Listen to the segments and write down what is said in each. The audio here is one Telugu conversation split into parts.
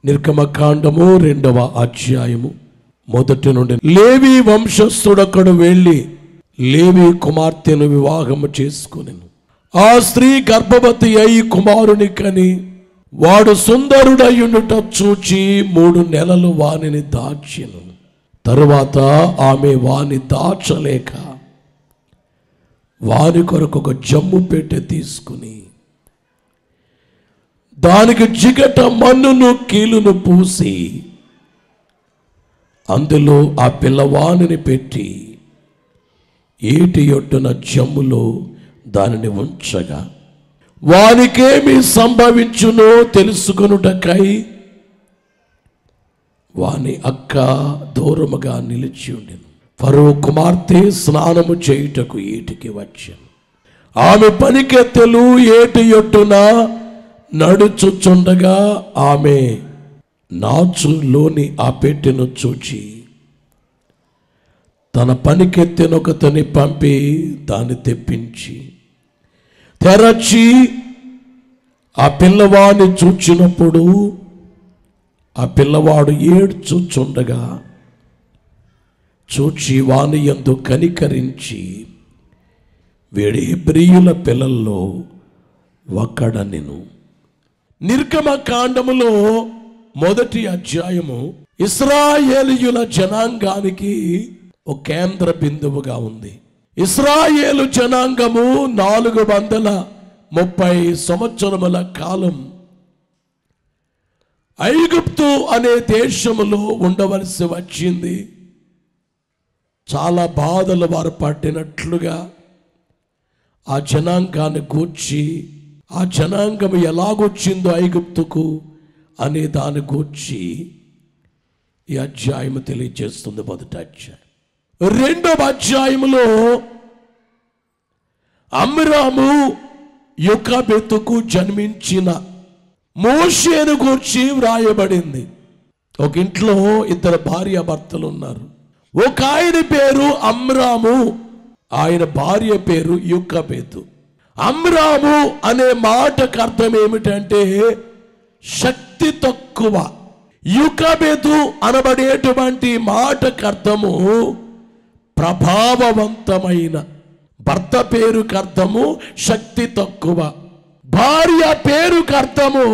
నిర్గమకాండము 2వ అధ్యాయము 1 నుండి. లేవి వంశస్థుడొకడు వెళ్ళి లేవి కుమార్తెను వివాహము చేసుకొనెను. ఆ స్త్రీ గర్భవతి అయి కుమారుని కని వాడు సుందరుడయ్యుండుట చూచి 3 నెలలు వానిని దాచెను. తరువాత ఆమె వాని దాచలేక వాని కొరకు ఒక జమ్ము పెట్టె తీసుకుని దానికి జిగట మన్నును కీలును పూసి అందులో ఆ పిల్లవానిని పెట్టి ఏటి ఒడ్డున జమ్ములో దానిని ఉంచగా వానికేమి సంభవించునో తెలుసుకొనుటకై వాని అక్క దూరముగా నిలిచి ఉండెను. ఫరో కుమార్తె స్నానము చేయుటకు ఏటికి వచ్చాను. ఆమె పనికెత్తెలు ఏటి ఒడ్డున నడుచుచుండగా ఆమె నాచులోని ఆ పెట్టెను చూచి తన పనికెత్తెనొకతని పంపి దాన్ని తెప్పించి తెరచి ఆ పిల్లవాడిని చూచినప్పుడు ఆ పిల్లవాడు ఏడ్చుచుండగా చూచి వాని యందు కనికరించి వీడి హెబ్రీయుల పిల్లల్లో ఒకడనెను. నిర్గమకాండములో 1వ అధ్యాయము ఇశ్రాయేలీయుల జనాంగానికి ఒక కేంద్ర బిందువుగా ఉంది. ఇశ్రాయేలు జనాంగము 430 సంవత్సరముల కాలం ఐగుప్తు అనే దేశములో ఉండవలసి వచ్చింది. చాలా బాధలు వారు పట్టినట్లుగా ఆ జనాంగాన్ని గూర్చి ఆ జనాంగం ఎలాగొచ్చిందో ఐగుప్తుకు అనే దాని గూర్చి ఈ అధ్యాయము తెలియజేస్తుంది. 1వ అధ్యాయం. 2వ అధ్యాయములో అమ్రాము యోకెబెతుకు జన్మించిన మోషేను గూర్చి వ్రాయబడింది. ఒక ఇంట్లో 2 భార్యాభర్తలు ఉన్నారు. ఒక ఆయన పేరు అమ్రాము, ఆయన భార్య పేరు యోకెబెతు. అమ్రాము అనే మాటకు అర్థం ఏమిటంటే శక్తి తక్కువ. యోకెబెతు అనబడేటువంటి మాటకు అర్థము ప్రభావవంతమైన. భర్త పేరుకు అర్థము శక్తి తక్కువ, భార్య పేరుకు అర్థము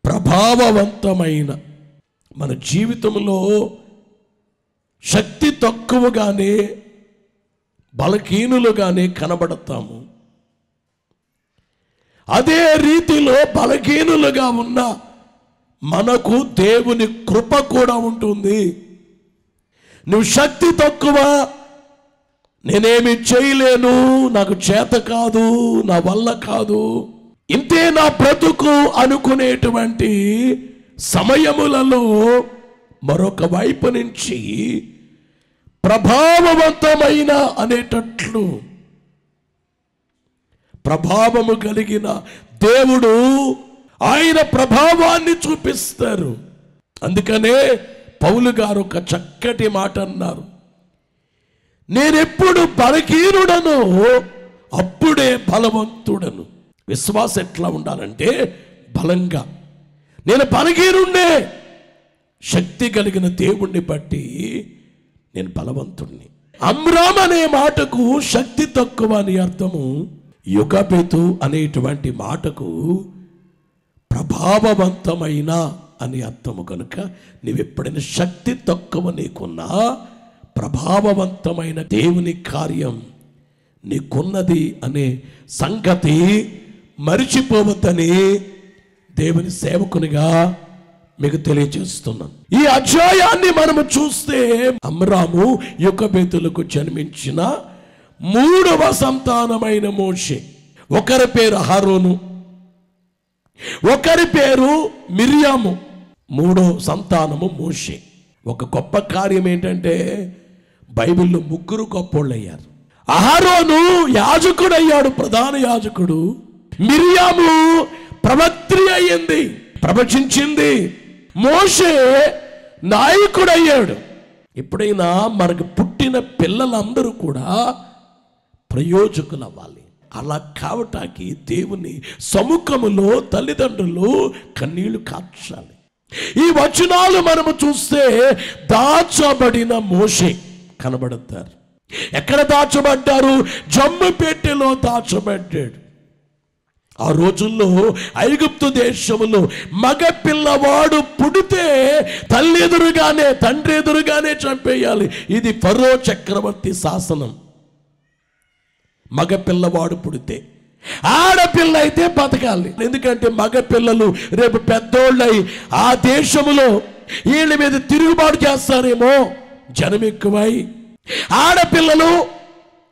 ప్రభావవంతమైన. మన జీవితంలో శక్తి తక్కువగానే బలహీనులుగానే కనబడతాము. అదే రీతిలో బలహీనులుగా ఉన్న మనకు దేవుని కృప కూడా ఉంటుంది. నువ్వు శక్తి తక్కువ, నేనేమి చేయలేను, నాకు చేత కాదు, నా వల్ల కాదు, ఇంతే నా బ్రతుకు అనుకునేటువంటి సమయములలో మరొక వైపు నుంచి ప్రభావవంతమైన అనేటట్లు ప్రభావము కలిగిన దేవుడు ఆయన ప్రభావాన్ని చూపిస్తారు. అందుకనే పౌలు గారు ఒక చక్కటి మాట అన్నారు, నేనెప్పుడు బలహీనుడను అప్పుడే బలవంతుడను. విశ్వాసం ఎట్లా ఉండాలంటే బలంగా. నేను బలహీనుడే, శక్తి కలిగిన దేవుణ్ణి బట్టి నేను బలవంతుణ్ణి. అమ్రామ్ అనే మాటకు శక్తి తక్కువ అని అర్థము, యోకెబెతు అనేటువంటి మాటకు ప్రభావవంతమైన అని అర్థము. కనుక నీవెప్పుడైనా శక్తి తక్కువ నీకున్నా ప్రభావవంతమైన దేవుని కార్యం నీకున్నది అనే సంగతి మరిచిపోవద్దని దేవుని సేవకునిగా మీకు తెలియజేస్తున్నాను. ఈ అధ్యాయాన్ని మనము చూస్తే అమ్రాము యోకెబెతులకు జన్మించిన 3వ సంతానమైన మోషే. ఒకరి పేరు అహరోను, ఒకరి పేరు మిర్యాము. 3వ సంతానము మోషే. ఒక గొప్ప కార్యం ఏంటంటే బైబిల్లో 3 గొప్పోళ్ళు అయ్యారు. అహరోను యాజకుడు అయ్యాడు, ప్రధాన యాజకుడు. మిర్యాము ప్రవక్త్రి అయ్యింది, ప్రవచించింది. మోషే నాయకుడయ్యాడు. ఎప్పుడైనా మనకు పుట్టిన పిల్లలందరూ కూడా ప్రయోజకులు అవ్వాలి. అలా కావటానికి దేవుని సముఖములో తల్లిదండ్రులు కన్నీళ్లు కార్చాలి. ఈ వచనాలు మనము చూస్తే దాచబడిన మోషే కనబడతారు. ఎక్కడ దాచబడ్డారు? జమ్ము పెట్టెలో దాచబడ్డాడు. ఆ రోజుల్లో ఐగుప్తు దేశంలో మగ పిల్లవాడు పుడితే తల్లి ఎదురుగానే తండ్రి ఎదురుగానే చంపేయాలి. ఇది ఫరో చక్రవర్తి శాసనం. మగ పిల్లవాడు పుడితే, ఆడపిల్ల అయితే బతకాలి. ఎందుకంటే మగ పిల్లలు రేపు పెద్దోళ్ళై ఆ దేశంలో వీళ్ళ మీద తిరుగుబాటు చేస్తారేమో, జనం ఎక్కువై. ఆడపిల్లలు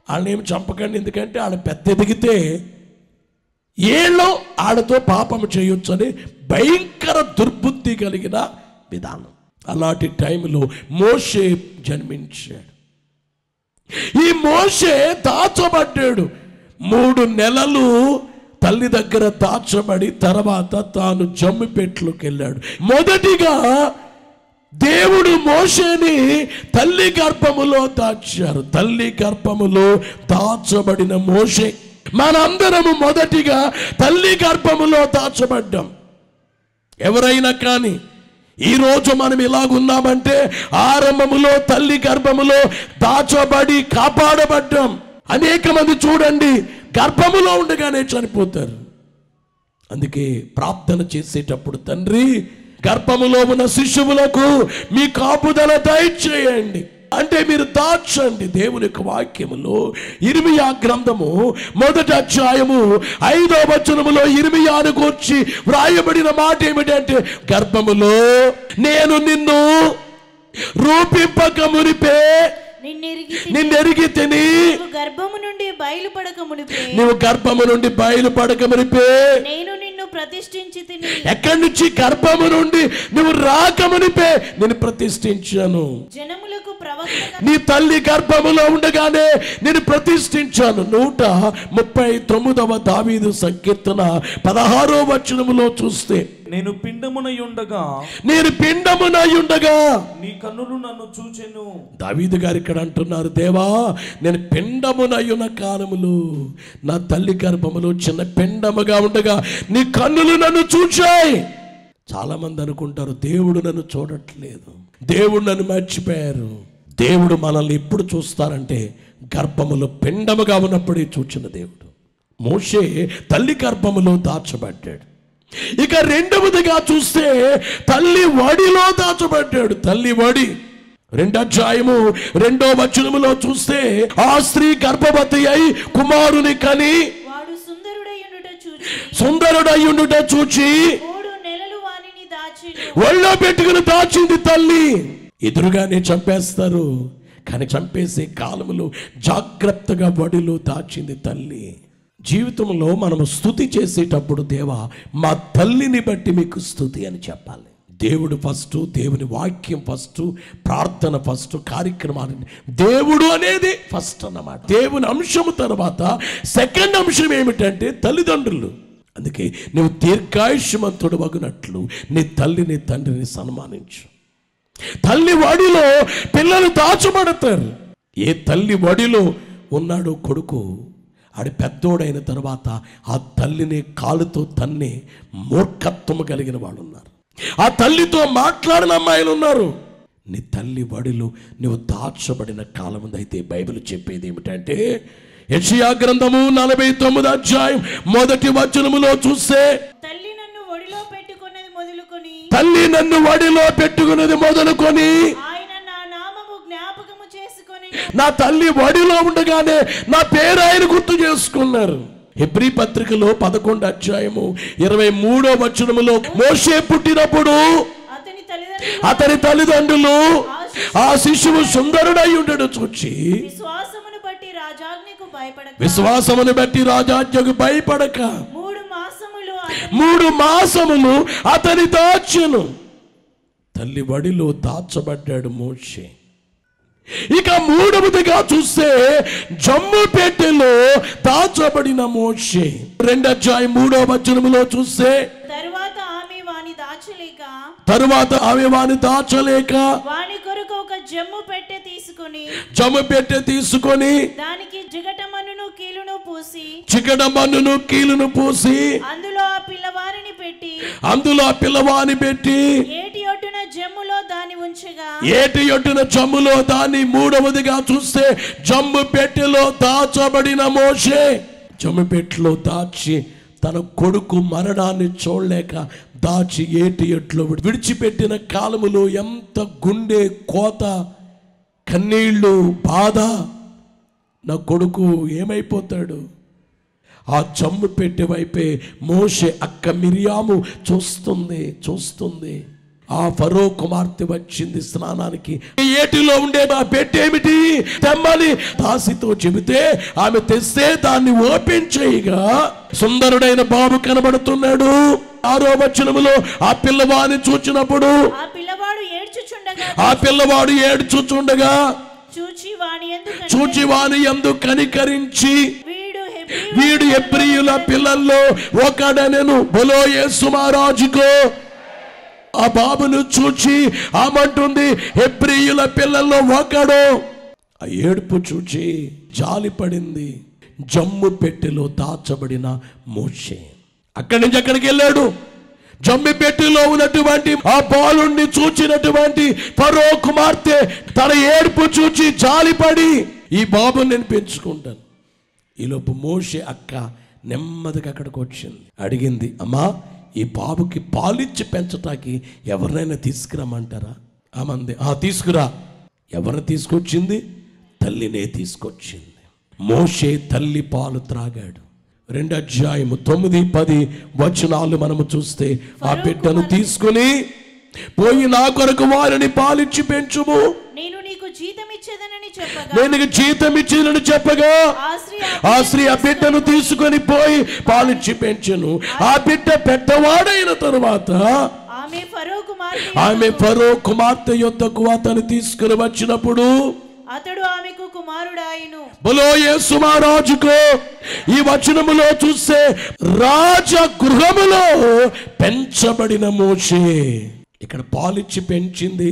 వాళ్ళని ఏమి చంపకండి, ఎందుకంటే వాళ్ళ పెద్ద ఎదిగితే ఏళ్ళు ఆడతో పాపము చేయొచ్చు అని భయంకర దుర్బుద్ధి కలిగిన విధానం. అలాంటి టైంలో మోషే జన్మించాడు. ఈ మోషే దాచబడ్డాడు. 3 నెలలు తల్లి దగ్గర దాచబడి తర్వాత తాను జమ్మిపెట్లోకి వెళ్ళాడు. మొదటిగా దేవుడు మోషేని తల్లి గర్భములో దాచారు. తల్లి గర్భములో దాచబడిన మోషే. మనందరము మొదటిగా తల్లి గర్భములో దాచబడ్డాం. ఎవరైనా కానీ ఈరోజు మనం ఇలాగున్నామంటే ఆరంభములో తల్లి గర్భములో దాచబడి కాపాడబడ్డాం. అనేక మంది చూడండి గర్భములో ఉండగానే చనిపోతారు. అందుకే ప్రార్థన చేసేటప్పుడు, తండ్రి గర్భములో ఉన్న శిశువులకు మీ కాపుదల దయచేయండి అంటే మీరు దాచండి. దేవుని యొక్క వాక్యములో ఇర్మియా గ్రంథము 1వ అధ్యాయము 5వ వచనములో ఇర్మియాను గూర్చి వ్రాయబడిన మాట ఏమిటంటే, గర్భములో నేను నిన్ను రూపింపక మునిపే నిన్నెరిగి తిని, నువ్వు గర్భము నుండి బయలుపడక మునిపే నేను నిన్ను ప్రతిష్ఠించి తిని. ఎక్కడి నుంచి? గర్భము నుండి నువ్వు రాకమునిపే నేను ప్రతిష్ఠించాను. జనములకు ప్రవక్తగా నీ తల్లి గర్భములో ఉండగానే నేను ప్రతిష్ఠించాను. 139వ దావీదు సంకీర్తన 16వ వచనములో చూస్తే, నేను పిండమునై ఉండగా నీ కన్నులు నన్ను చూచెను. దావీదు గారు ఇక్కడ అంటున్నారు, దేవా నేను పిండమునయున్న కాలములో నా తల్లి గర్భములో చిన్న పిండముగా ఉండగా నీ కన్నులు నన్ను చూచాయి. చాలా మంది అనుకుంటారు దేవుడు నన్ను చూడట్లేదు, దేవుడు నన్ను మర్చిపోయారు. దేవుడు మనల్ని ఎప్పుడు చూస్తారంటే గర్భములో పిండముగా ఉన్నప్పుడే చూచిన దేవుడు. మోషే తల్లి గర్భములో దాచబడ్డాడు. ఇక రెండవదిగా చూస్తే తల్లి వడిలో దాచబడ్డాడు. తల్లి వడి 2వ అధ్యాయము 2వ వచనములో చూస్తే, ఆ స్త్రీ గర్భవతి అయి కుమారుని కని వాడు సుందరుడై ఉండుట చూచి 3 నెలలు వానిని దాచెను. ఒళ్ళో పెట్టుకుని దాచింది తల్లి. ఎదురుగానే చంపేస్తారు, కానీ చంపేసే కాలములో జాగ్రత్తగా వడిలో దాచింది తల్లి. జీవితంలో మనము స్తుతి చేసేటప్పుడు, దేవా మా తల్లిని బట్టి మీకు స్తుతి అని చెప్పాలి. దేవుడు ఫస్ట్, దేవుని వాక్యం ఫస్ట్, ప్రార్థన ఫస్ట్, కార్యక్రమాలు దేవుడు అనేది ఫస్ట్ అన్నమాట. దేవుని అంశము తర్వాత సెకండ్ అంశం ఏమిటంటే తల్లిదండ్రులు. అందుకే నువ్వు దీర్ఘాయుష్మంతుడు వగునట్లు నీ తల్లిని తండ్రిని సన్మానించు. తల్లి వడిలో పిల్లలు దాచబడతారు. ఏ తల్లి వడిలో ఉన్నాడో కొడుకు, ఆడి పెద్దోడైన తర్వాత ఆ తల్లిని కాలుతో తన్ని మూర్ఖత్వము కలిగిన వాళ్ళు ఉన్నారు. ఆ తల్లితో మాట్లాడిన అమ్మాయిలు ఉన్నారు. నీ తల్లి వడిలో నువ్వు దాచబడిన కాలం అయితే బైబిల్ చెప్పేది ఏమిటంటే, యెషయా గ్రంథము 49వ అధ్యాయం 1వ వచనములో చూస్తే, తల్లి నన్ను వడిలో పెట్టుకున్నది మొదలుకొని ఆయన నా నామము జ్ఞాపకము చేసుకొని, నా తల్లి వడిలో ఉండగానే నా పేరు ఆయన గుర్తు చేసుకున్నారు. హెబ్రీ పత్రికలో 11వ అధ్యాయము 23వ వచనములో, మోషే పుట్టినప్పుడు అతని తల్లిదండ్రులు ఆ శిశువు సుందరుడై ఉండడు చూచి విశ్వాసమును బట్టి రాజాజ్ఞకు భయపడక 3 మాసములు అతని దాచెను. తల్లి వడిలో దాచబడ్డాడు మోషే. ఇక మూడవదిగా చూస్తే జమ్ము పెట్టెలో దాచబడిన మోషే. 2వ అధ్యాయం 3వ వచనములో చూస్తే, తరువాత ఆమె వాని దాచలేక వాని కొరకు ఒక జమ్ము పెట్టె తీసుకొని దానికి చికటమన్నును కీలును పూసి అందులో ఆ పిల్లవారిని పెట్టి ఏటి ఒడ్డున జమ్ములో దాన్ని ఉంచగా, ఏటి ఒడ్డున జమ్ములో దాన్ని మూడవదిగా చూస్తే జమ్ము పెట్టెలో దాచబడిన మోషే జమ్ము పెట్టెలో దాచి తన కొడుకు మరణాన్ని చూడలేక దాచి ఏటి ఒడ్లో విడిచిపెట్టిన కాలములో ఎంత గుండె కోత, కన్నీళ్ళు, బాధ. నా కొడుకు ఏమైపోతాడు? ఆ జమ్ము పెట్టె వైపే మోషే అక్క మిరియాము చూస్తుంది. ఆ ఫరో కుమార్తె వచ్చింది స్నానానికి. ఏటిలో ఉండే ఆ పెట్టె ఏమిటి తెమ్మని దాసితో చెబితే ఆమె తెస్తే దాన్ని ఓపెన్ చేయగా సుందరుడైన బాబు కనబడుతున్నాడు. 6వ వచనములో ఆ పిల్లవాడిని చూచినప్పుడు ఆ పిల్లవాడు ఏడ్చుచుండగా చూచి వాని యందు కనికరించి వీడు హెబ్రీయుల పిల్లల్లో ఒకడనెను. బలో యేసు మహారాజుకో. ఆ బాబును చూచి ఆమంటుంది, హెబ్రీయుల పిల్లల్లో ఒకడు. ఆ ఏడుపు చూచి జాలిపడింది. జమ్ము పెట్టెలో దాచబడిన మోషే అక్కడి నుంచి అక్కడికి వెళ్ళాడు. జమ్మి పెట్టెలో ఉన్నటువంటి ఆ బాలుణ్ణి చూచినటువంటి ఫరో కుమార్తె తన ఏడుపు చూచి జాలిపడి, ఈ బాబుని నేను పెంచుకుంటాను. ఈలోపు మోషే అక్క నెమ్మదిగా అక్కడికి వచ్చింది. అడిగింది, అమ్మా ఈ బాబుకి పాలిచ్చి పెంచటానికి ఎవరినైనా తీసుకురమ్మంటారా? ఆమంది, తీసుకురా. ఎవరిని తీసుకొచ్చింది? తల్లినే తీసుకొచ్చింది. మోషే తల్లి పాలు త్రాగాడు. 2 అధ్యాయము 9, 10 వచనాలు మనము చూస్తే ఆ బిడ్డను తీసుకుని పోయి నా కొరకు వారిని పాలిచ్చి పెంచుము, నేను నీకు జీతం ఇచ్చేదని చెప్పగా ఆ స్త్రీ ఆ బిడ్డను తీసుకొని పోయి పాలిచ్చి పెంచెను. ఆ బిడ్డ పెద్దవాడైన తరువాత ఆమె ఫరో కుమార్తె యొద్దకు అతను తీసుకుని వచ్చినప్పుడు అతడు ఆమెకు కుమారుడాయను. బలో యేసు మహారాజుకో. ఈ వచనములో చూస్తే రాజ గృహములో పెంచబడిన మోషే. ఇక్కడ పాలిచ్చి పెంచింది,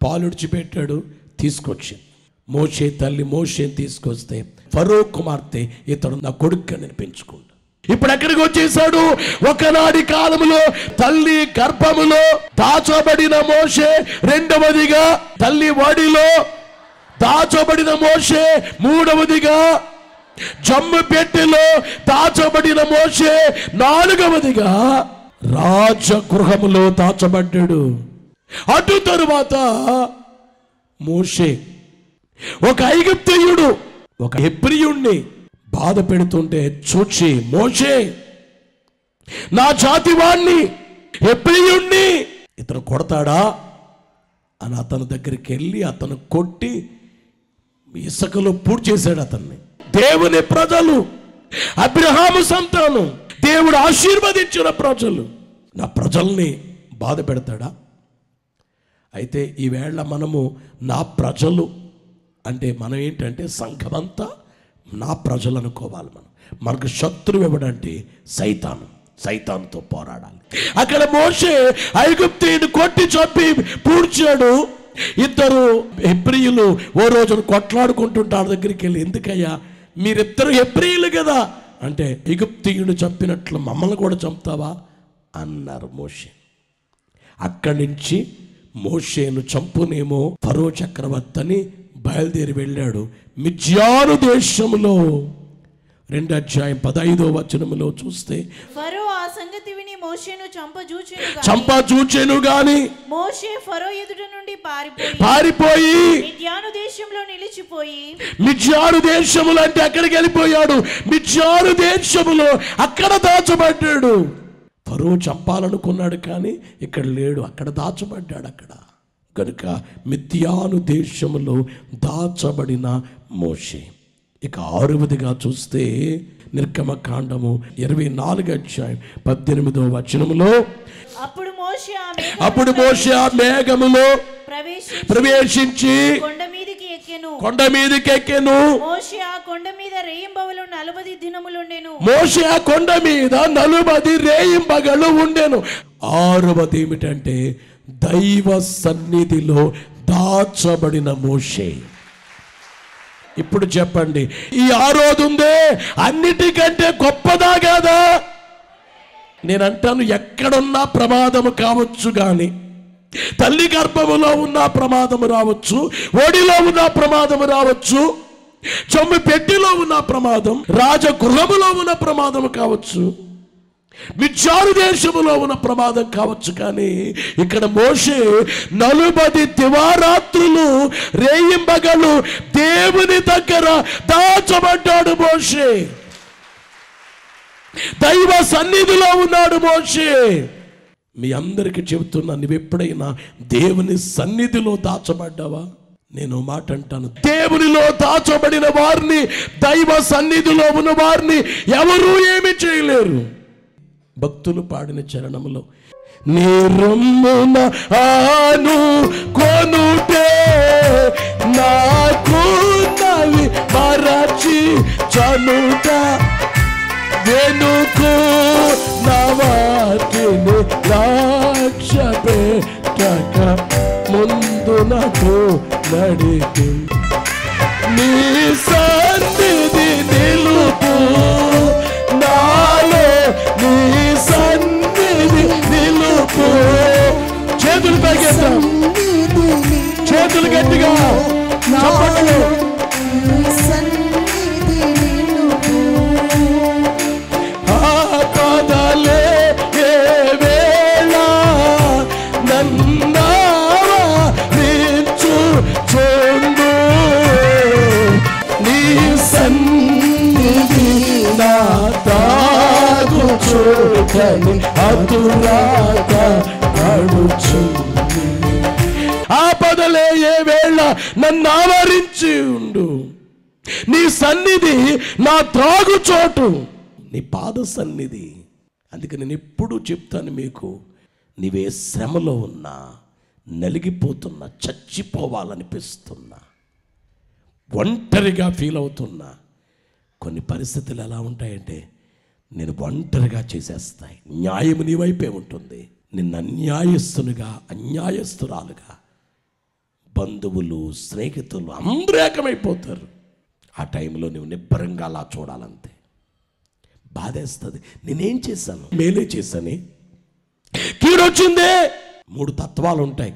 పాలుడిచి పెట్టాడు, తీసుకొచ్చింది. మోషే తల్లి మోషేని తీసుకొస్తే ఫరో కుమార్తె ఇతడు నా కొడుకు నేను పెంచుకుంటా. ఇప్పుడు ఎక్కడికి వచ్చేసాడు? ఒకనాటి కాలములో తల్లి గర్భములో దాచబడిన మోషే, రెండవదిగా తల్లి వాడిలో దాచబడిన మోషే, మూడవదిగా జమ్ము పెట్టెలో దాచబడిన మోషే, నాలుగవదిగా రాజగృహములో దాచబడ్డాడు. అటు తరువాత మోషే ఒక ఐగుప్తీయుడు ఒక హెబ్రీయుణ్ణి బాధ పెడుతుంటే చూచి, మోషే నా జాతి వాణ్ణి హెబ్రీయుణ్ణి ఇతను కొడతాడా అని అతని దగ్గరికి వెళ్ళి అతను కొట్టి ఇసుకలో పూడ్చి చేశాడు అతన్ని. దేవుని ప్రజలు, అబ్రహాము సంతానం, దేవుడు ఆశీర్వదించిన ప్రజలు, నా ప్రజల్ని బాధ పెడతాడా? అయితే ఈవేళ మనము నా ప్రజలు అంటే మనం ఏంటంటే సంఘమంతా నా ప్రజలు అనుకోవాలి. మనకు శత్రువు ఎవడంటే సైతానుతో పోరాడాలి. అక్కడ మోషే ఐగుప్తీయుని కొట్టి చంపి పూడ్చాడు. ఇద్దరు హెబ్రీయులు ఓ రోజున కొట్లాడుకుంటుంటారు. దగ్గరికి వెళ్ళి, ఎందుకయ్యా మీరిద్దరు హెబ్రీయులు కదా అంటే, ఐగుప్తీయుని చంపినట్లు మమ్మల్ని కూడా చంపుతావా అన్నారు మోషే. అక్కడి నుంచి మోషేను చంపునేమో ఫరో చక్రవర్తిని బయలుదేరి వెళ్ళాడు. మిద్యాను దేశంలో 2 అధ్యాయం 15వ వచనములో చూస్తే ఫరో ఆ సంగతి విని మోషేను చంపజూచెను గాని మోషే ఫరో ఎదుట నుండి పారిపోయి మిద్యాను దేశంలో నిలిచిపోయి, మిద్యాను దేశములు అంటే అక్కడికి వెళ్ళిపోయాడు. మిద్యాను దేశములో అక్కడ దాచబడ్డాడు. ఫరో చంపాలనుకున్నాడు కానీ ఇక్కడ లేడు, అక్కడ దాచబడ్డాడు. అక్కడ కనుక మిద్యాను దేశములో దాచబడిన మోషే. ఇక 6వదిగా చూస్తే నిర్గమకాండము 24 అధ్యాయం 18వ వచనములో అప్పుడు మోషే ఆ మేఘములో ప్రవేశించి కొండ మీదకి ఎక్కెను. మోషే ఆ కొండ మీద రేయింబగలు 40 దినములుండెను. మోషే ఆ కొండ మీద 40 రేయింబగలు ఉండెను. 6వది ఏమిటంటే దైవ సన్నిధిలో దాచబడిన మోషే. ఇప్పుడు చెప్పండి, ఈ 6వది ఉందే అన్నిటికంటే గొప్పదా కాదా? నేను అంటాను, ఎక్కడున్నా ప్రమాదము కావచ్చు, కానీ తల్లి గర్భములో ఉన్న ప్రమాదము రావచ్చు, ఒడిలో ఉన్న ప్రమాదము రావచ్చు, చొమ్ము పెట్టిలో ఉన్న ప్రమాదం, రాజగృహములో ఉన్న ప్రమాదం కావచ్చు, మిద్యాను దేశములో ఉన్న ప్రమాదం కావచ్చు. కానీ ఇక్కడ మోషే 40 దివారాత్రులు రేయింబగలు దేవుని దగ్గర దాచబడ్డాడు. మోషే దైవ సన్నిధిలో ఉన్నాడు. మోషే మీ అందరికీ చెబుతున్నా, నువ్వు ఎప్పుడైనా దేవుని సన్నిధిలో దాచబడ్డావా? నేను మాట అంటాను, దేవునిలో దాచబడిన వారిని, దైవ సన్నిధిలో ఉన్న వారిని ఎవరూ ఏమి చేయలేరు. భక్తులు పాడిన చరణంలో, నీ రొమ్మున ఆను కొనుటే నాకు నవి మరచి చనుట వెనుకు నవాటిని రాక్ష పెట్టక ముందు నాకు నడిపి నీ సన్నిధి నిలుపు నాలో, నీ సన్నిధి నిలుపు. చేతులు పైకెత్తాం, చేతులు గట్టిగా చప్పట్లు. ఆపదలే ఏ వేళ నన్నావరించు చూడు, నీ సన్నిధి నా తాగుచూడని అతురాత పడుచు. ఆపదలే ఏ వేళ నన్ను ఆవరించి ఉండు, నీ సన్నిధి నా త్రాగుచోటు, నీ పాద సన్నిధి. అందుకే నేను ఎప్పుడూ చెప్తాను మీకు, నీవే శ్రమలో ఉన్నా, నలిగిపోతున్నా, చచ్చిపోవాలనిపిస్తున్నా, ఒంటరిగా ఫీల్ అవుతున్నా, కొన్ని పరిస్థితులు ఎలా ఉంటాయంటే నేను ఒంటరిగా చేసేస్తాయి. న్యాయం నీ వైపే ఉంటుంది. నిన్న అన్యాయస్తునిగా, అన్యాయస్తురాలుగా బంధువులు, స్నేహితులు అందరూ ఏకమైపోతారు. ఆ టైంలో నువ్వు నిబ్బరంగా అలా చూడాలంతే. బాధేస్తుంది, నేనేం చేశాను? మేలే చేశాను, కీడొచ్చిందే. 3 తత్వాలు ఉంటాయి.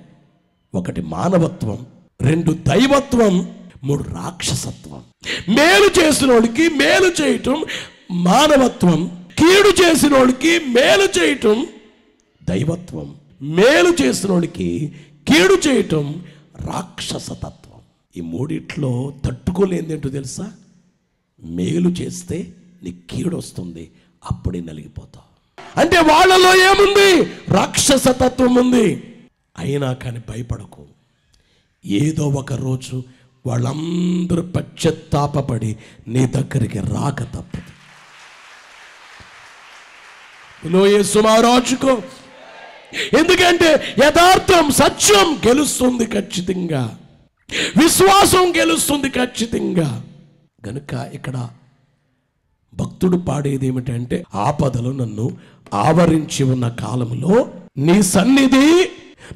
1 మానవత్వం, 2 దైవత్వం, 3 రాక్షసత్వం. మేలు చేసినోడికి మేలు చేయటం మానవత్వం, కీడు చేసినోడికి మేలు చేయటం దైవత్వం, మేలు చేసినోడికి కీడు చేయటం రాక్షసతత్వం. ఈ 3 తట్టుకోలేంది ఏంటో తెలుసా? మేలు చేస్తే నీకు కీడు వస్తుంది, అప్పుడే నలిగిపోతావు. అంటే వాళ్ళలో ఏముంది? రాక్షసతత్వం ఉంది. అయినా కానీ భయపడకు, ఏదో ఒక రోజు వాళ్ళందరూ పశ్చాత్తాపపడి నీ దగ్గరికి రాక తప్పదు. యేసు మహారాజుకో, ఎందుకంటే యథార్థం, సత్యం గెలుస్తుంది ఖచ్చితంగా, విశ్వాసం గెలుస్తుంది ఖచ్చితంగా. గనుక ఇక్కడ భక్తుడు పాడేది ఏమిటంటే, ఆపదలు నన్ను ఆవరించి ఉన్న కాలంలో నీ సన్నిధి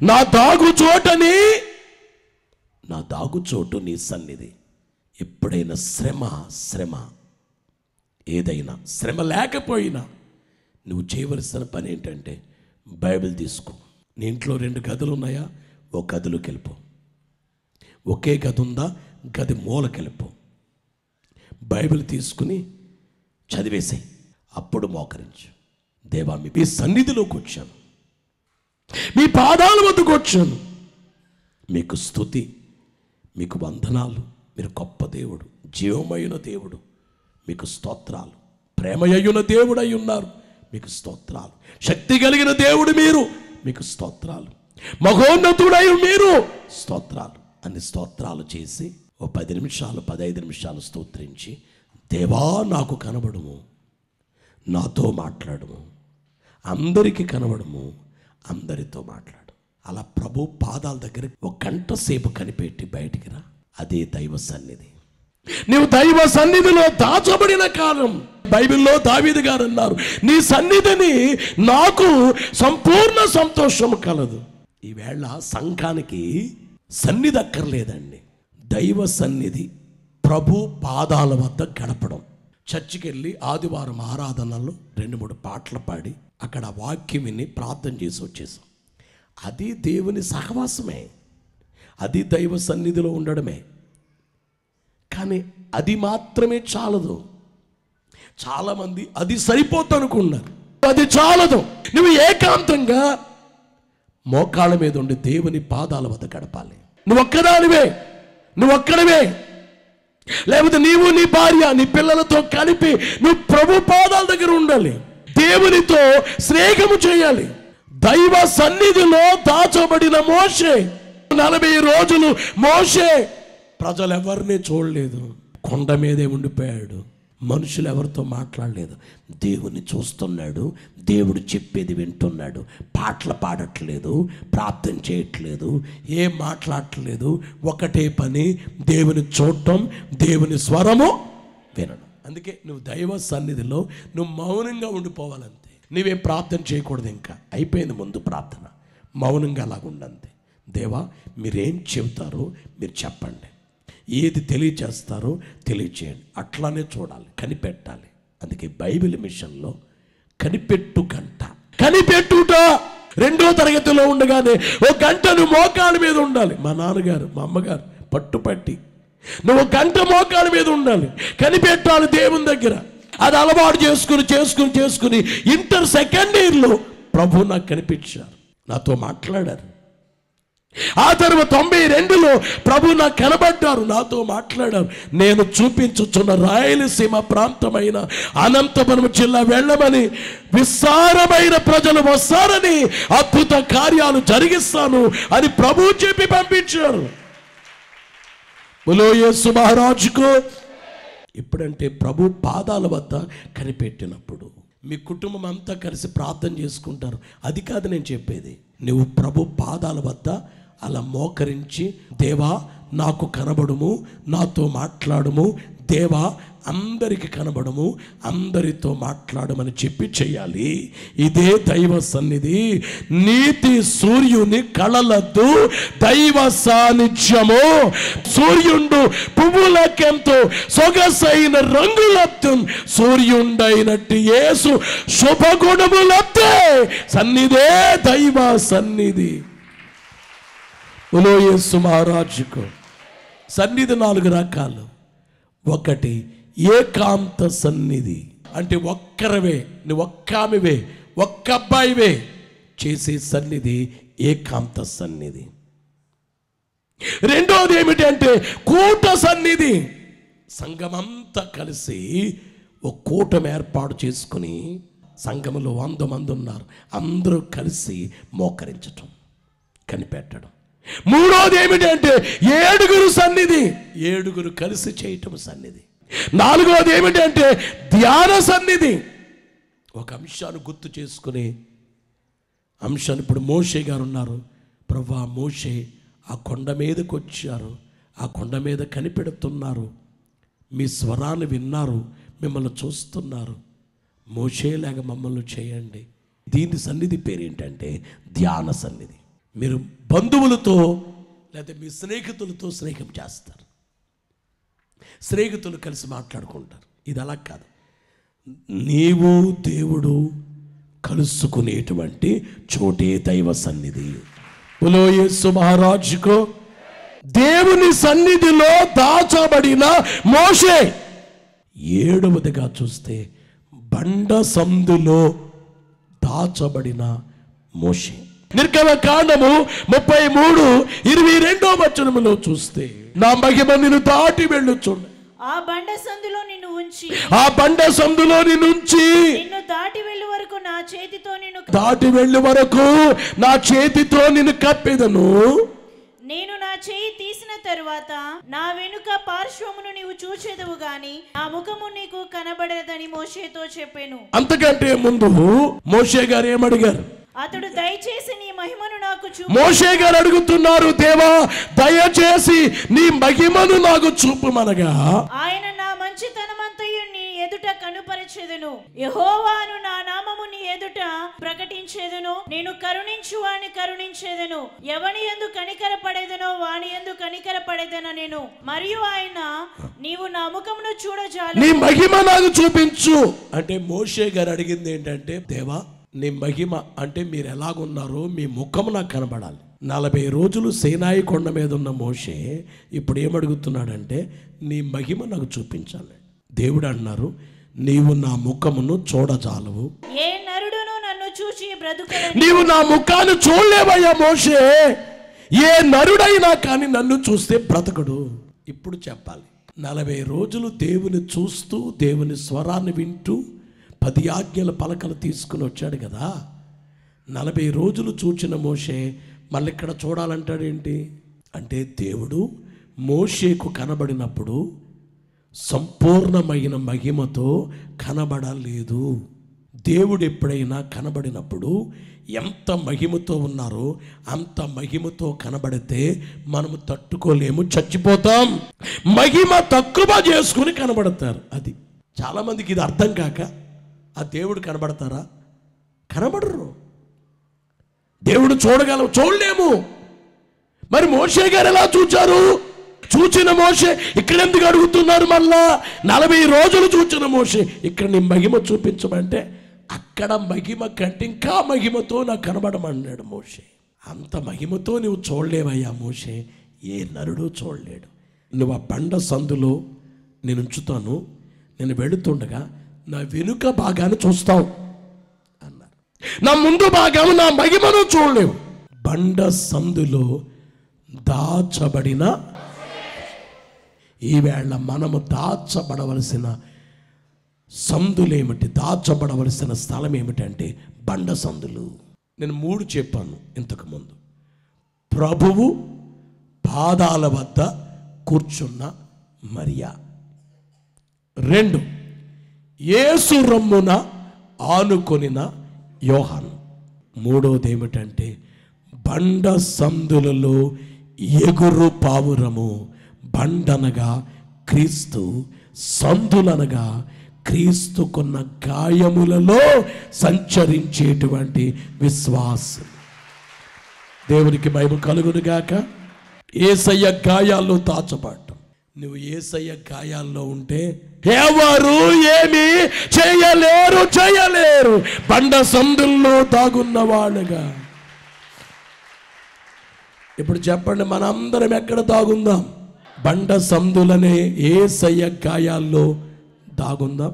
నా దాగుచోటని, నా దాగుచోటు నీ సన్నిధి. ఎప్పుడైనా శ్రమ ఏదైనా శ్రమ లేకపోయినా నువ్వు చేయవలసిన పని ఏంటంటే, బైబిల్ తీసుకో. నీ ఇంట్లో 2 గదులు ఉన్నాయా? ఒక గదిలోకి వెళ్ళిపో. ఒకే గది ఉందా? గది మూలకెళ్ళిపో. బైబిల్ తీసుకుని చదివేసాయి. అప్పుడు మోకరించు. దేవా, మీ సన్నిధిలోకి వచ్చాను, మీ పాదాల వద్దకు వచ్చాను, మీకు స్తుతి, మీకు వందనాలు. మీరు గొప్ప దేవుడు, జీవమైన దేవుడు, మీకు స్తోత్రాలు. ప్రేమయ్యున్న దేవుడు అయి ఉన్నారు, మీకు స్తోత్రాలు. శక్తి కలిగిన దేవుడు మీరు, మీకు స్తోత్రాలు. మహోన్నతుడై మీరు, స్తోత్రాలు. అన్ని స్తోత్రాలు చేసి 10 నిమిషాలు 15 నిమిషాలు స్తోత్రించి, దేవా నాకు కనబడుము, నాతో మాట్లాడుము, అందరికీ కనబడుము, అందరితో మాట్లాడు. అలా ప్రభు పాదాల దగ్గర 1 గంట సేపు కనిపెట్టి బయటికి రా. అదే దైవ సన్నిధి. నీవు దైవ సన్నిధిలో దాచబడిన కాలం. బైబిల్లో దావీదు గారు అన్నారు, నీ సన్నిధిని నాకు సంపూర్ణ సంతోషం కలదు. ఈవేళ సంఘానికి సన్నిధి అక్కర్లేదండి, దైవ సన్నిధి, ప్రభు పాదాల వద్ద గడపడం చర్చికి వెళ్ళి ఆదివారం ఆరాధనలో 2-3 పాటలు పాడి అక్కడ వాక్యం విని ప్రార్థన చేసి వచ్చేసాం. అది దేవుని సహవాసమే, అది దైవ సన్నిధిలో ఉండడమే. కానీ అది మాత్రమే చాలదు. చాలామంది అది సరిపోతనుకున్నారు, అది చాలదు. నువ్వు ఏకాంతంగా మోకాళ్ళ మీద ఉండి దేవుని పాదాల వద్ద గడపాలి. నువ్వు ఒక్కడవే, లేకపోతే నీవు నీ భార్య నీ పిల్లలతో కలిపి నువ్వు ప్రభు పాదాల దగ్గర ఉండాలి. దేవునితో స్నేహము చేయాలి. దైవ సన్నిధిలో దాచబడిన మోషే 40 రోజులు మోషే ప్రజలు ఎవరిని చూడలేదు, కొండ మీదే ఉండిపోయాడు. మనుషులు ఎవరితో మాట్లాడలేదు, దేవుని చూస్తున్నాడు, దేవుడు చెప్పేది వింటున్నాడు. పాటలు పాడట్లేదు, ప్రార్థన చేయట్లేదు, ఏం మాట్లాడట్లేదు. ఒకటే పని, దేవుని చూడటం, దేవుని స్వరము వినడం. అందుకే నువ్వు దైవ సన్నిధిలో నువ్వు మౌనంగా ఉండిపోవాలంతే. నువ్వేం ప్రార్థన చేయకూడదు. ఇంకా అయిపోయింది ముందు ప్రార్థన. మౌనంగా అలాగుండంతే. దేవా మీరేం చెబుతారో మీరు చెప్పండి, ఏది తెలియచేస్తారో తెలియచేయండి. అట్లానే చూడాలి, కనిపెట్టాలి. అందుకే బైబిల్ మిషన్లో కనిపెట్టుట 2వ తరగతిలో ఉండగానే 1 గంట నువ్వు మోకాళ్ళ మీద ఉండాలి. మా నాన్నగారు మా అమ్మగారు పట్టుపట్టి నువ్వు 1 గంట మోకాళ్ళ మీద ఉండాలి, కనిపెట్టాలి దేవుని దగ్గర. అది అలవాటు చేసుకుని ఇంటర్ సెకండ్ ఇయర్లో ప్రభు నాకు కనిపించారు, నాతో మాట్లాడారు. ఆ తర్వాత 92లో ప్రభు నాకు కనబడ్డారు, నాతో మాట్లాడారు. నేను చూపించుచున్న రాయలసీమ ప్రాంతమైన అనంతపురం జిల్లా వెళ్ళమని, విస్తారమైన ప్రజలు వస్తారని, అద్భుత కార్యాలు జరిగిస్తాను అని ప్రభు చెప్పి పంపించారు. బోలో యేసు మహారాజుకు. ఇప్పుడంటే ప్రభు పాదాల వద్ద కనిపెట్టినప్పుడు మీ కుటుంబం అంతా కలిసి ప్రార్థన చేసుకుంటారు. అది కాదు నేను చెప్పేది. నువ్వు ప్రభు పాదాల వద్ద అలా మోకరించి, దేవా నాకు కనబడుము, నాతో మాట్లాడుము, దేవా అందరికి కనబడము, అందరితో మాట్లాడమని చెప్పి చేయాలి. ఇదే దైవ సన్నిధి. నీతి సూర్యుని కళలద్దు దైవ సాన్నిధ్యము. సూర్యుండు పువ్వులకెంతో సొగసైన రంగులద్దు, సూర్యుండైనట్టు యేసు శుభగుణములద్దే సన్నిధే దైవ సన్నిధి. బోలో యేసు మహారాజుకు. సన్నిధి 4 రకాలు. ఒకటి ఏకాంత సన్నిధి, అంటే ఒక్కరవే, నువ్వు ఒక్కామివే, ఒక్క అబ్బాయివే చేసే సన్నిధి ఏకాంత సన్నిధి. రెండోది ఏమిటి అంటే కూట సన్నిధి. సంఘమంతా కలిసి ఒక కూటమి ఏర్పాటు చేసుకుని, సంఘములో 100 మంది ఉన్నారు, అందరూ కలిసి మోకరించటం, కనిపెట్టడం. మూడోది ఏమిటంటే 7 సన్నిధి, 7 కలిసి చేయటం సన్నిధి. 4వది ఏమిటంటే ధ్యాన సన్నిధి. ఒక అంశాన్ని గుర్తు చేసుకుని అంశాన్ని, ఇప్పుడు మోషే గారు ఉన్నారు, ప్రభువా మోషే ఆ కొండ మీదకి వచ్చారు, ఆ కొండ మీద కనిపెడుతున్నారు, మీ స్వరాన్ని విన్నారు, మిమ్మల్ని చూస్తున్నారు, మోషేలాగా మమ్మల్ని చేయండి. దీని సన్నిధి పేరు ఏంటంటే ధ్యాన సన్నిధి. మీరు బంధువులతో లేదా మీ స్నేహితులతో స్నేహం చేస్తారు, స్నేహితులు కలిసి మాట్లాడుకుంటారు. ఇది అలా కాదు, నీవు దేవుడు కలుసుకునేటువంటి చోటే దైవ సన్నిధి. బోలో యేసు మహారాజుకు. దేవుని సన్నిధిలో దాచబడిన మోషే. 7వదిగా చూస్తే బండ సందులో దాచబడిన మోషే. నిర్గమకాండము 33:22 చూస్తే, నా మహిమ నిన్ను దాటి వెళ్ళుచుండు, ఆ బండ సందులో నిన్ను ఉంచి నిన్ను దాటి వెళ్ళు వరకు నా చేతితో నిన్ను కప్పెదను. నేను నా చేయి తీసిన తరువాత నా వెనుక పార్శ్వమును నీవు చూచెదవు గాని నా ముఖము నీకు కనబడదని మోషేతో చెప్పాను. అంతకంటే ముందు మోషే గారు ఏమడిగారు? అతడు దయచేసి నీ మహిమను నాకు చూపు. మోషే గారు అడుగుతున్నారు, దేవా దయచేసి నీ మహిమను నాకు చూపుమనగా, ఆయన నా మంచితనమంతయు నీ ఎదుట కనుపరచెదను. చేసేదను. యెహోవాను నా నామము నీ ఎదుట ప్రకటించేదను. నేను కరుణించు వాని కరుణించేదను, ఎవని యందు కనికరపడేదనో వాని యందు కనికరపడేదన నేను. మరియు ఆయన, నీవు నా ముఖమును చూడజాలు, నీ మహిమ నాకు చూపించు అంటే మోషే గారు అడిగింది ఏంటంటే, దేవా నీ మహిమ అంటే మీరు ఎలాగున్నారో మీ ముఖం నాకు కనబడాలి. 40 రోజులు సీనాయి కొండ మీద ఉన్న మోషే ఇప్పుడు ఏమడుగుతున్నాడంటే, నీ మహిమ నాకు చూపించాలి. దేవుడు అన్నారు, నీవు నా ముఖమును చూడజాలవు, ఏ నరుడును నన్ను చూచి బ్రతుకలేడు. నీవు నా ముఖాన్ని చూడలేవయ్యా మోషే. ఏ నరుడైనా కానీ నన్ను చూస్తే బ్రతకడు. ఇప్పుడు చెప్పాలి, 40 రోజులు దేవుని చూస్తూ దేవుని స్వరాన్ని వింటూ 10 ఆజ్ఞల పలకలు తీసుకుని వచ్చాడు కదా. 40 రోజులు చూచిన మోషే మళ్ళీ ఇక్కడ చూడాలంటాడేంటి అంటే, దేవుడు మోషేకు కనబడినప్పుడు సంపూర్ణమైన మహిమతో కనబడలేదు. దేవుడు ఎప్పుడైనా కనబడినప్పుడు ఎంత మహిమతో ఉన్నారో అంత మహిమతో కనబడితే మనము తట్టుకోలేము, చచ్చిపోతాం. మహిమ తక్కువ చేసుకుని కనబడతారు. అది చాలామందికి ఇది అర్థం కాక ఆ దేవుడు కనబడతారా? కనబడరు. దేవుడు చూడలేము. మరి మోషే గారు ఎలా చూచారు? చూచిన మోషే ఇక్కడ ఎందుకు అడుగుతున్నారు? మళ్ళా 40 రోజులు చూచిన మోషే ఇక్కడ నీ మహిమ చూపించమంటే, అక్కడ మహిమ కంటే ఇంకా మహిమతో నాకు కనబడమన్నాడు మోషే. అంత మహిమతో నువ్వు చూడలేవయ్యా మోషే, ఏ నరుడు చూడలేడు. నువ్వు ఆ బండ సందులో నేను ఉంచుతాను, నేను వెళుతుండగా నా వెనుక భాగాన్ని చూస్తావు అన్నారు. నా ముందు భాగం నా మహిమను చూడలేవు. బండ సందులో దాచబడిన, ఈవేళ మనము దాచబడవలసిన సందులేమిటి, దాచబడవలసిన స్థలం ఏమిటంటే బండ సందులు. నేను 3 చెప్పాను ఇంతకుముందు. ప్రభువు పాదాల వద్ద కూర్చున్న మరియా, 2 యేసు రొమ్మున ఆనుకొనిన యోహాను, 3వది ఏమిటంటే బండ సందులలో ఎగురు పావురము. బండనగా క్రీస్తు, సందులనగా క్రీస్తుకున్న గాయములలో సంచరించేటువంటి విశ్వాసం. దేవునికి మహిమ కలుగునుగాక. యేసయ్య గాయాల్లో దాచబడ్డం. నువ్వు యేసయ్య గాయాల్లో ఉంటే ఎవరు ఏమి చేయలేరు. బండ సందుల్లో దాగున్న వాళ్ళుగా. ఇప్పుడు చెప్పండి, మనందరం ఎక్కడ దాగుందాం? బండ సందులనే యేసయ్య గాయాల్లో దాగుందాం.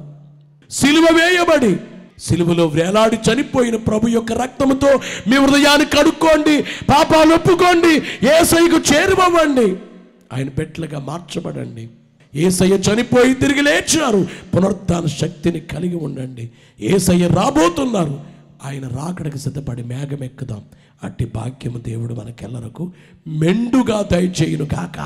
సిలువ వేయబడి సిలువలో వేలాడి చనిపోయిన ప్రభు యొక్క రక్తముతో మీ హృదయాన్ని కడుక్కోండి, పాపాలు ఒప్పుకోండి, యేసయ్యకు చేరువవ్వండి, ఆయన బిడ్డలుగా మార్చబడండి. యేసయ్య చనిపోయి తిరిగి లేచారు, పునరుత్థాన శక్తిని కలిగి ఉండండి. యేసయ్య రాబోతున్నారు, ఆయన రాకడకు సిద్ధపడి మేఘం ఎక్కుదాం. అట్టి భాగ్యము దేవుడు మనకెల్లరకు మెండుగా దయచేయును గాక.